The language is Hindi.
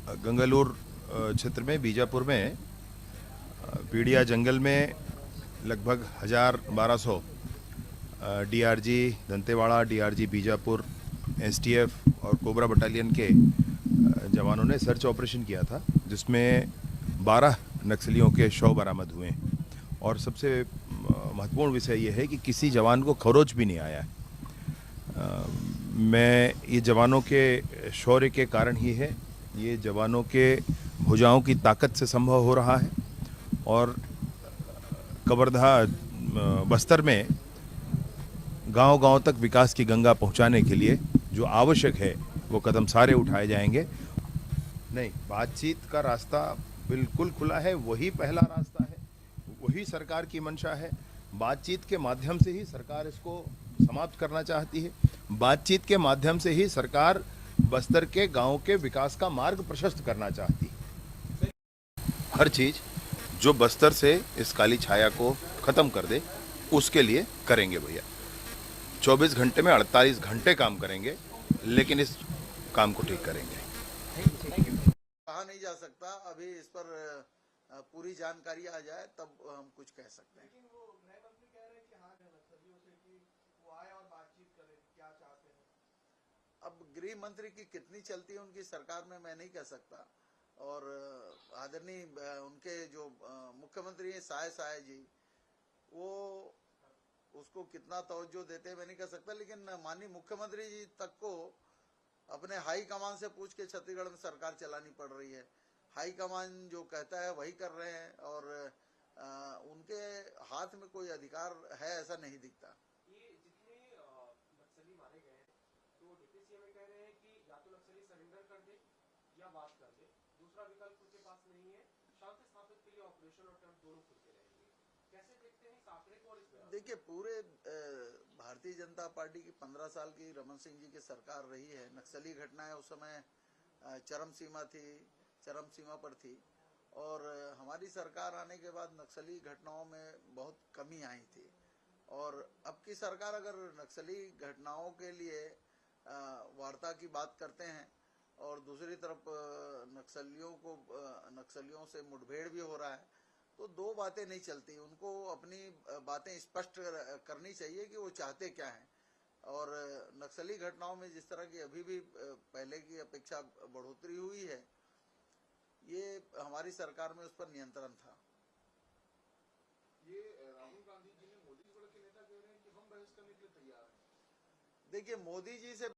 गंगालूर क्षेत्र में बीजापुर में पीड़िया जंगल में लगभग 1200 DRG Dantewada, DRG Bijapur, STF और कोबरा बटालियन के जवानों ने सर्च ऑपरेशन किया था, जिसमें 12 नक्सलियों के शव बरामद हुए हैं। और सबसे महत्वपूर्ण विषय यह है कि किसी जवान को खरोच भी नहीं आया है। मैं ये जवानों के शौर्य के कारण ही है, ये जवानों के भुजाओं की ताकत से संभव हो रहा है। और कवर्धा बस्तर में गांव-गांव तक विकास की गंगा पहुंचाने के लिए जो आवश्यक है वो कदम सारे उठाए जाएंगे। नहीं, बातचीत का रास्ता बिल्कुल खुला है, वही पहला रास्ता है, वही सरकार की मंशा है। बातचीत के माध्यम से ही सरकार इसको समाप्त करना चाहती है। बातचीत के माध्यम से ही सरकार बस्तर के गांव के विकास का मार्ग प्रशस्त करना चाहती है। हर चीज जो बस्तर से इस काली छाया को खत्म कर दे, उसके लिए करेंगे भैया। 24 घंटे में 48 घंटे काम करेंगे, लेकिन इस काम को ठीक करेंगे। कहा नहीं जा सकता, अभी इस पर पूरी जानकारी आ जाए तब हम कुछ कह सकते हैं। लेकिन वो गृह मंत्री कह रहे हैं कि हाँ नक्सलियों से कि वो आए और बातचीत करें, क्या चाहते हैं। अब गृह मंत्री की कितनी चलती है उनकी सरकार में मैं नहीं कह सकता। और आदरणीय उनके जो मुख्यमंत्री हैं साय जी, वो उसको कितना तवज्जो देते हैं मैं नहीं कह सकता, लेकिन माननीय मुख्यमंत्री जी तक को अपने हाई कमान से पूछ के छत्तीसगढ़ में सरकार चलानी पड़ रही है। हाई कमान जो कहता है वही कर रहे हैं, और उनके हाथ में कोई अधिकार है ऐसा नहीं दिखता। ये जितने नक्सली मारे गए हैं, तो डिप्टी सीएम कह रहे हैं कि या तो नक्सली सरेंडर कर दे या बात कर दे, दूसरा विकल्प उनके पास नहीं है। शांति स्थापित के लिए ऑपरेशन और टर्न दोनों खुलते रहेंगे। कैसे देखते हैं इस आंकड़े को और इस बयान? देखिए, पूरे भारतीय जनता पार्टी की 15 साल की रमन सिंह जी की सरकार रही है। नक्सली घटनाएं उस समय चरम सीमा पर थी, और हमारी सरकार आने के बाद नक्सली घटनाओं में बहुत कमी आई थी। और अब की सरकार अगर नक्सली घटनाओं के लिए वार्ता की बात करते हैं, और दूसरी तरफ नक्सलियों से मुठभेड़ भी हो रहा है, तो दो बातें नहीं चलती। उनको अपनी बातें स्पष्ट करनी चाहिए कि वो चाहते क्या हैं। और नक्सली घटनाओं में जिस तरह की अभी भी पहले की अपेक्षा बढ़ोतरी हुई है, ये हमारी सरकार में उस पर नियंत्रण था। ये राहुल गांधी जी ने मोदी जी के नेता कह रहे हैं कि हम बहस करने के लिए तैयार हैं। देखिए, मोदी जी से